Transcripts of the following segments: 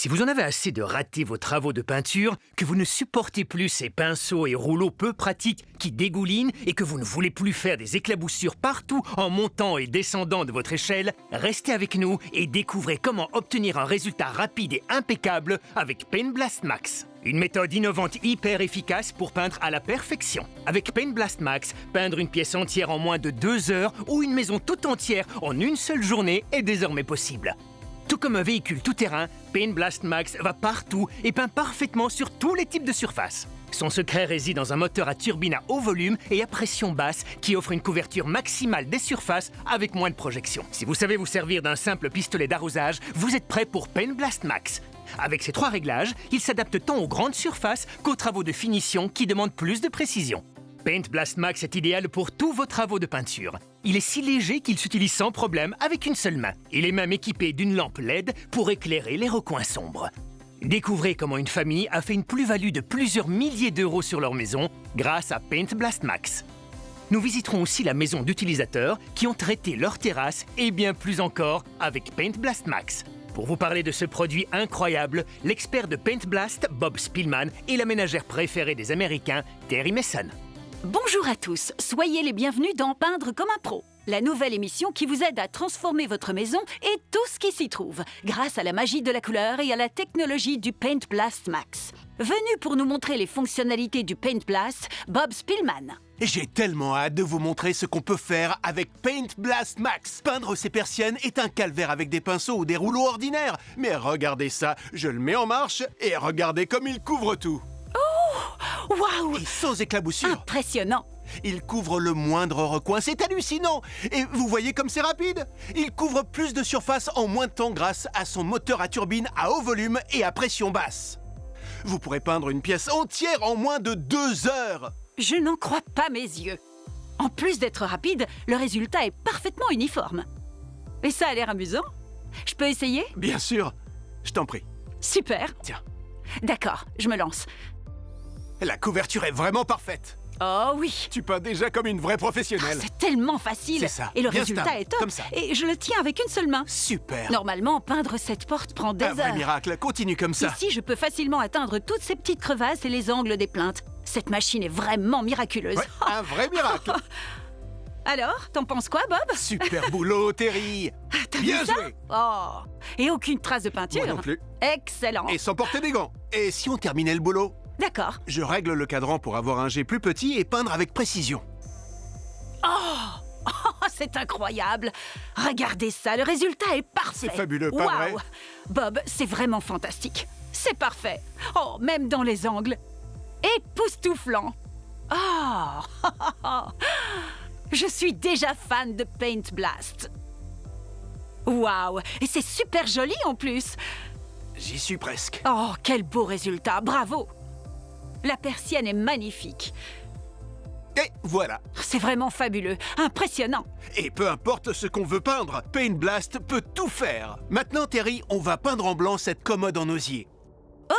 Si vous en avez assez de rater vos travaux de peinture, que vous ne supportez plus ces pinceaux et rouleaux peu pratiques qui dégoulinent et que vous ne voulez plus faire des éclaboussures partout en montant et descendant de votre échelle, restez avec nous et découvrez comment obtenir un résultat rapide et impeccable avec Paint Blast Max. Une méthode innovante hyper efficace pour peindre à la perfection. Avec Paint Blast Max, peindre une pièce entière en moins de 2 heures ou une maison tout entière en une seule journée est désormais possible. Tout comme un véhicule tout-terrain, Paint Blast Max va partout et peint parfaitement sur tous les types de surfaces. Son secret réside dans un moteur à turbine à haut volume et à pression basse qui offre une couverture maximale des surfaces avec moins de projection. Si vous savez vous servir d'un simple pistolet d'arrosage, vous êtes prêt pour Paint Blast Max. Avec ces 3 réglages, il s'adapte tant aux grandes surfaces qu'aux travaux de finition qui demandent plus de précision. Paint Blast Max est idéal pour tous vos travaux de peinture. Il est si léger qu'il s'utilise sans problème avec une seule main. Il est même équipé d'une lampe LED pour éclairer les recoins sombres. Découvrez comment une famille a fait une plus-value de plusieurs milliers d'euros sur leur maison grâce à Paint Blast Max. Nous visiterons aussi la maison d'utilisateurs qui ont traité leur terrasse et bien plus encore avec Paint Blast Max. Pour vous parler de ce produit incroyable, l'expert de Paint Blast, Bob Spillman, et la ménagère préférée des Américains, Terry Mason. Bonjour à tous, soyez les bienvenus dans Peindre comme un pro, la nouvelle émission qui vous aide à transformer votre maison et tout ce qui s'y trouve, grâce à la magie de la couleur et à la technologie du Paint Blast Max. Venu pour nous montrer les fonctionnalités du Paint Blast, Bob Spillman. J'ai tellement hâte de vous montrer ce qu'on peut faire avec Paint Blast Max. Peindre ces persiennes est un calvaire avec des pinceaux ou des rouleaux ordinaires. Mais regardez ça, je le mets en marche et regardez comme il couvre tout. Waouh! Et sans éclaboussure. Impressionnant! Il couvre le moindre recoin, c'est hallucinant! Et vous voyez comme c'est rapide? Il couvre plus de surface en moins de temps grâce à son moteur à turbine à haut volume et à pression basse. Vous pourrez peindre une pièce entière en moins de 2 heures! Je n'en crois pas mes yeux. En plus d'être rapide, le résultat est parfaitement uniforme. Et ça a l'air amusant. Je peux essayer? Bien sûr, je t'en prie. Super! Tiens, D'accord, je me lance. la couverture est vraiment parfaite. Oh oui! Tu peins déjà comme une vraie professionnelle. C'est tellement facile! C'est ça. Et le Bien résultat stable, est top! comme ça. Et je le tiens avec une seule main. Super. Normalement, peindre cette porte prend des Un vrai heures. miracle, continue comme ça. Ici, je peux facilement atteindre toutes ces petites crevasses et les angles des plaintes. Cette machine est vraiment miraculeuse. Ouais, un vrai miracle. Alors, t'en penses quoi, Bob? Super boulot, Terry. T'as Bien vu ça? joué. Oh! Et aucune trace de peinture. Moi non plus. Excellent. Et sans porter des gants. Et si on terminait le boulot? D'accord. Je règle le cadran pour avoir un jet plus petit et peindre avec précision. Oh, c'est incroyable. Regardez ça, le résultat est parfait. C'est fabuleux, pas vrai? Waouh! Bob, c'est vraiment fantastique. C'est parfait. Oh, même dans les angles. Époustouflant. Oh! Je suis déjà fan de Paint Blast. Waouh! Et c'est super joli en plus. J'y suis presque. Oh, quel beau résultat. Bravo. La persienne est magnifique. Et voilà. C'est vraiment fabuleux. Impressionnant. Et peu importe ce qu'on veut peindre, Paint Blast peut tout faire. Maintenant, Terry, on va peindre en blanc cette commode en osier.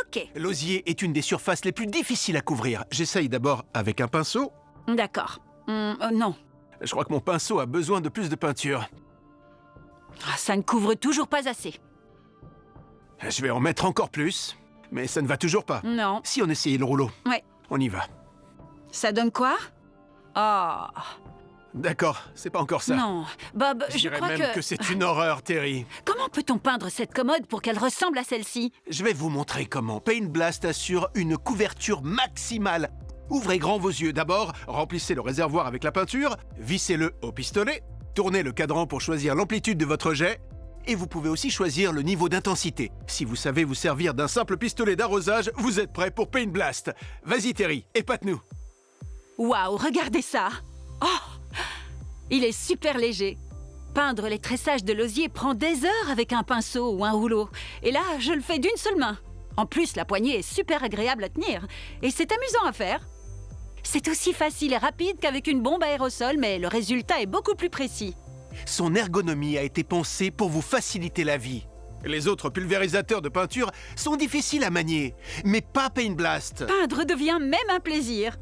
Ok. L'osier est une des surfaces les plus difficiles à couvrir. J'essaye d'abord avec un pinceau. D'accord. Non. Je crois que mon pinceau a besoin de plus de peinture. Ah, ça ne couvre toujours pas assez. Je vais en mettre encore plus, mais ça ne va toujours pas. Non. Si on essayait le rouleau, Ouais. on y va. Ça donne quoi? Oh. D'accord, c'est pas encore ça. Non. Bob, Je je dirais crois même que c'est une horreur, Terry. Comment peut-on peindre cette commode pour qu'elle ressemble à celle-ci? Je vais vous montrer comment Paint Blast assure une couverture maximale. Ouvrez grand vos yeux. D'abord, remplissez le réservoir avec la peinture, vissez-le au pistolet, tournez le cadran pour choisir l'amplitude de votre jet, et vous pouvez aussi choisir le niveau d'intensité. Si vous savez vous servir d'un simple pistolet d'arrosage, vous êtes prêt pour Paint Blast. Vas-y Terry, épate-nous. Waouh, regardez ça! Oh! Il est super léger. Peindre les tressages de l'osier prend des heures avec un pinceau ou un rouleau. Et là, je le fais d'une seule main. En plus, la poignée est super agréable à tenir. Et c'est amusant à faire. C'est aussi facile et rapide qu'avec une bombe à aérosol, mais le résultat est beaucoup plus précis. Son ergonomie a été pensée pour vous faciliter la vie. Les autres pulvérisateurs de peinture sont difficiles à manier, mais pas Paint Blast. Peindre devient même un plaisir.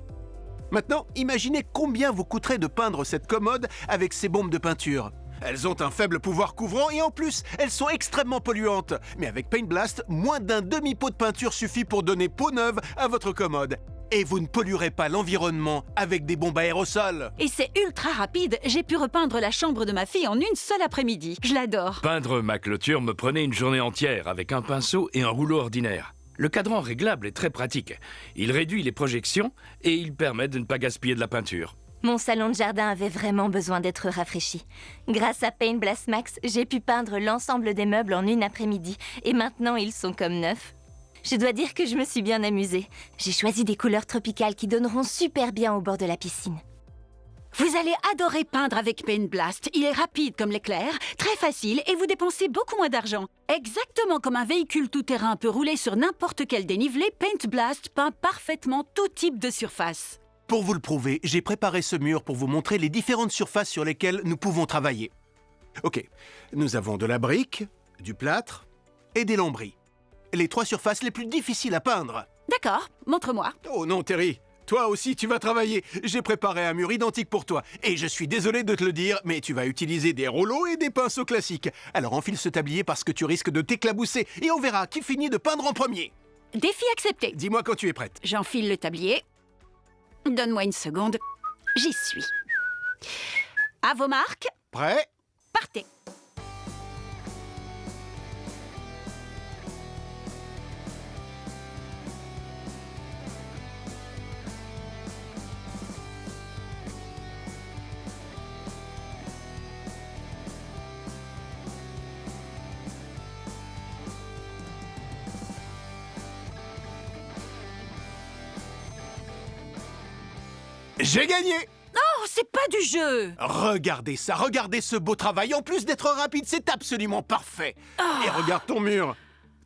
Maintenant, imaginez combien vous coûterait de peindre cette commode avec ces bombes de peinture. Elles ont un faible pouvoir couvrant et en plus, elles sont extrêmement polluantes. Mais avec Paint Blast, moins d'un demi-pot de peinture suffit pour donner peau neuve à votre commode. Et vous ne polluerez pas l'environnement avec des bombes à aérosols. Et c'est ultra rapide. J'ai pu repeindre la chambre de ma fille en une seule après-midi. Je l'adore. Peindre ma clôture me prenait une journée entière avec un pinceau et un rouleau ordinaire. Le cadran réglable est très pratique. Il réduit les projections et il permet de ne pas gaspiller de la peinture. Mon salon de jardin avait vraiment besoin d'être rafraîchi. Grâce à Paint Blast Max, j'ai pu peindre l'ensemble des meubles en une après-midi. Et maintenant, ils sont comme neufs. Je dois dire que je me suis bien amusée. J'ai choisi des couleurs tropicales qui donneront super bien au bord de la piscine. Vous allez adorer peindre avec Paint Blast. Il est rapide comme l'éclair, très facile et vous dépensez beaucoup moins d'argent. Exactement comme un véhicule tout-terrain peut rouler sur n'importe quel dénivelé, Paint Blast peint parfaitement tout type de surface. Pour vous le prouver, j'ai préparé ce mur pour vous montrer les différentes surfaces sur lesquelles nous pouvons travailler. Ok, nous avons de la brique, du plâtre et des lambris. Les 3 surfaces les plus difficiles à peindre. D'accord, montre-moi. Oh non, Terry, toi aussi tu vas travailler. J'ai préparé un mur identique pour toi. Et je suis désolé de te le dire, mais tu vas utiliser des rouleaux et des pinceaux classiques. Alors enfile ce tablier parce que tu risques de t'éclabousser. Et on verra qui finit de peindre en premier. Défi accepté. Dis-moi quand tu es prête. J'enfile le tablier. Donne-moi une seconde. J'y suis. À vos marques, Prêt? partez. J'ai gagné! Oh, c'est pas du jeu. Regardez ça, regardez ce beau travail. En plus d'être rapide, c'est absolument parfait. Et regarde ton mur.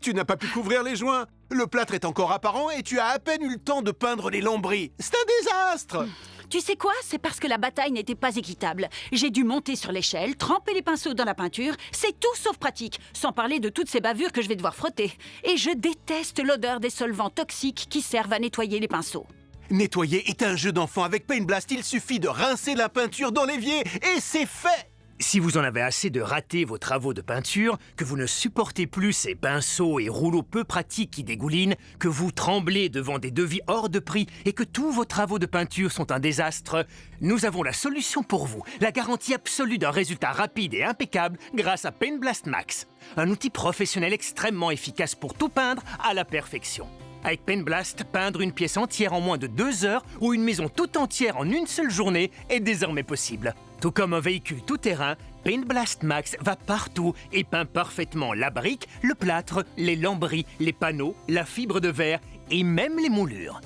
Tu n'as pas pu couvrir les joints. Le plâtre est encore apparent et tu as à peine eu le temps de peindre les lambris. C'est un désastre! Tu sais quoi? C'est parce que la bataille n'était pas équitable. J'ai dû monter sur l'échelle, tremper les pinceaux dans la peinture. C'est tout sauf pratique, sans parler de toutes ces bavures que je vais devoir frotter. Et je déteste l'odeur des solvants toxiques qui servent à nettoyer les pinceaux. Nettoyer est un jeu d'enfant. Avec Paint Blast, il suffit de rincer la peinture dans l'évier et c'est fait! Si vous en avez assez de rater vos travaux de peinture, que vous ne supportez plus ces pinceaux et rouleaux peu pratiques qui dégoulinent, que vous tremblez devant des devis hors de prix et que tous vos travaux de peinture sont un désastre, nous avons la solution pour vous, la garantie absolue d'un résultat rapide et impeccable grâce à Paint Blast Max. Un outil professionnel extrêmement efficace pour tout peindre à la perfection. Avec Paint Blast, peindre une pièce entière en moins de 2 heures ou une maison tout entière en une seule journée est désormais possible. Tout comme un véhicule tout-terrain, Paint Blast Max va partout et peint parfaitement la brique, le plâtre, les lambris, les panneaux, la fibre de verre et même les moulures.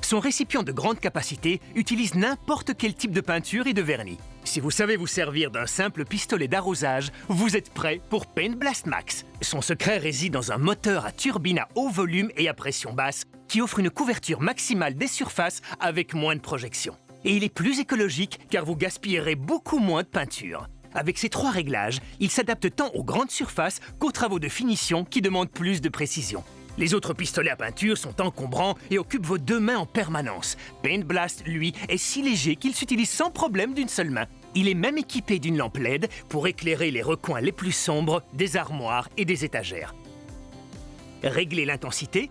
Son récipient de grande capacité utilise n'importe quel type de peinture et de vernis. Si vous savez vous servir d'un simple pistolet d'arrosage, vous êtes prêt pour Paint Blast Max. Son secret réside dans un moteur à turbine à haut volume et à pression basse qui offre une couverture maximale des surfaces avec moins de projection. Et il est plus écologique car vous gaspillerez beaucoup moins de peinture. Avec ces 3 réglages, il s'adapte tant aux grandes surfaces qu'aux travaux de finition qui demandent plus de précision. Les autres pistolets à peinture sont encombrants et occupent vos 2 mains en permanence. Paint Blast, lui, est si léger qu'il s'utilise sans problème d'une seule main. Il est même équipé d'une lampe LED pour éclairer les recoins les plus sombres des armoires et des étagères. Réglez l'intensité,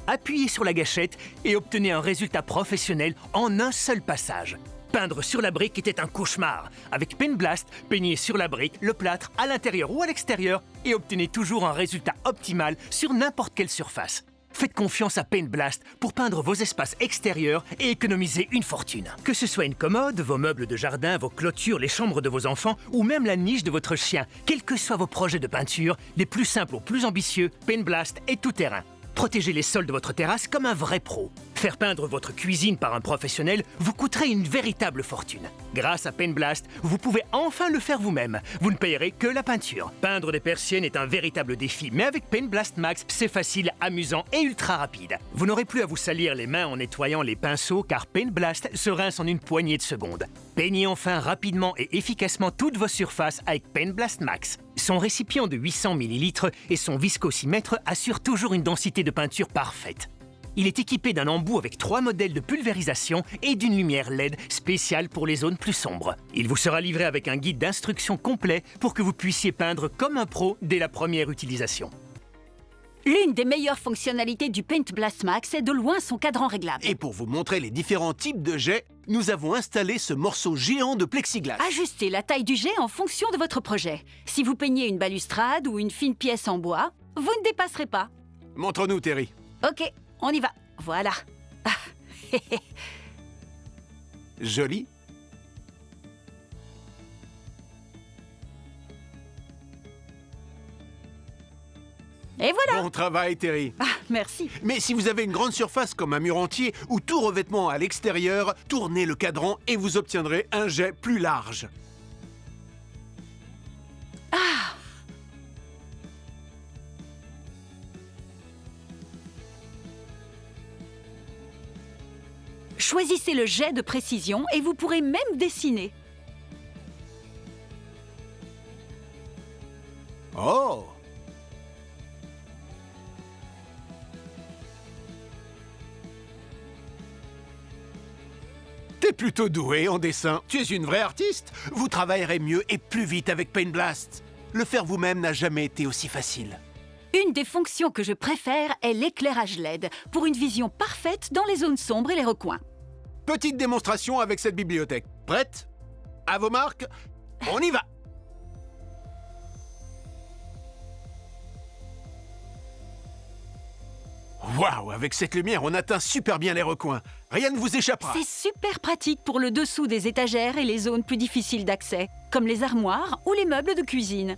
appuyez sur la gâchette et obtenez un résultat professionnel en un seul passage. Peindre sur la brique était un cauchemar. Avec Paint Blast, peignez sur la brique, le plâtre, à l'intérieur ou à l'extérieur et obtenez toujours un résultat optimal sur n'importe quelle surface. Faites confiance à Paint Blast pour peindre vos espaces extérieurs et économiser une fortune. Que ce soit une commode, vos meubles de jardin, vos clôtures, les chambres de vos enfants ou même la niche de votre chien, quels que soient vos projets de peinture, des plus simples aux plus ambitieux, Paint Blast est tout terrain. Protégez les sols de votre terrasse comme un vrai pro. Faire peindre votre cuisine par un professionnel vous coûterait une véritable fortune. Grâce à Paint Blast, vous pouvez enfin le faire vous-même. Vous ne payerez que la peinture. Peindre des persiennes est un véritable défi, mais avec Paint Blast Max, c'est facile, amusant et ultra rapide. Vous n'aurez plus à vous salir les mains en nettoyant les pinceaux car Paint Blast se rince en une poignée de secondes. Peignez enfin rapidement et efficacement toutes vos surfaces avec Paint Blast Max. Son récipient de 800 ml et son viscocimètre assurent toujours une densité de peinture parfaite. Il est équipé d'un embout avec 3 modèles de pulvérisation et d'une lumière LED spéciale pour les zones plus sombres. Il vous sera livré avec un guide d'instruction complet pour que vous puissiez peindre comme un pro dès la première utilisation. L'une des meilleures fonctionnalités du Paint Blast Max est de loin son cadran réglable. Et pour vous montrer les différents types de jets, nous avons installé ce morceau géant de plexiglas. Ajustez la taille du jet en fonction de votre projet. Si vous peignez une balustrade ou une fine pièce en bois, vous ne dépasserez pas. Montre-nous, Terry. Ok, on y va. Voilà. Joli. Et voilà. Bon travail, Terry. Ah, merci. Mais si vous avez une grande surface comme un mur entier ou tout revêtement à l'extérieur, tournez le cadran et vous obtiendrez un jet plus large. Choisissez le jet de précision et vous pourrez même dessiner. Oh! T'es plutôt doué en dessin. Tu es une vraie artiste. Vous travaillerez mieux et plus vite avec Paint Blast. Le faire vous-même n'a jamais été aussi facile. Une des fonctions que je préfère est l'éclairage LED, pour une vision parfaite dans les zones sombres et les recoins. Petite démonstration avec cette bibliothèque. Prête? À vos marques, on y va! Waouh, avec cette lumière, on atteint super bien les recoins. Rien ne vous échappera. C'est super pratique pour le dessous des étagères et les zones plus difficiles d'accès, comme les armoires ou les meubles de cuisine.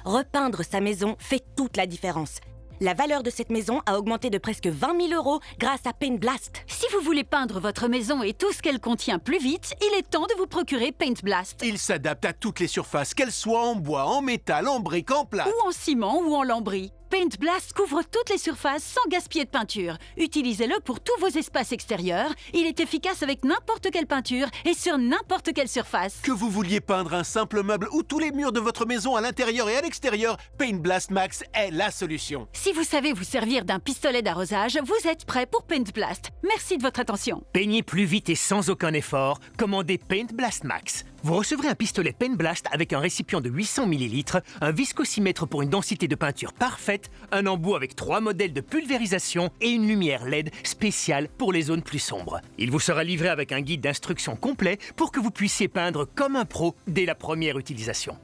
Repeindre sa maison fait toute la différence. La valeur de cette maison a augmenté de presque 20 000 € grâce à Paint Blast. Si vous voulez peindre votre maison et tout ce qu'elle contient plus vite, il est temps de vous procurer Paint Blast. Il s'adapte à toutes les surfaces, qu'elles soient en bois, en métal, en briques, en plâtre. Ou en ciment ou en lambris. Paint Blast couvre toutes les surfaces sans gaspiller de peinture. Utilisez-le pour tous vos espaces extérieurs. Il est efficace avec n'importe quelle peinture et sur n'importe quelle surface. Que vous vouliez peindre un simple meuble ou tous les murs de votre maison à l'intérieur et à l'extérieur, Paint Blast Max est la solution. Si vous savez vous servir d'un pistolet d'arrosage, vous êtes prêt pour Paint Blast. Merci de votre attention. Peignez plus vite et sans aucun effort, commandez Paint Blast Max. Vous recevrez un pistolet Paint Blast avec un récipient de 800 ml, un viscossimètre pour une densité de peinture parfaite, un embout avec 3 modèles de pulvérisation et une lumière LED spéciale pour les zones plus sombres. Il vous sera livré avec un guide d'instruction complet pour que vous puissiez peindre comme un pro dès la première utilisation.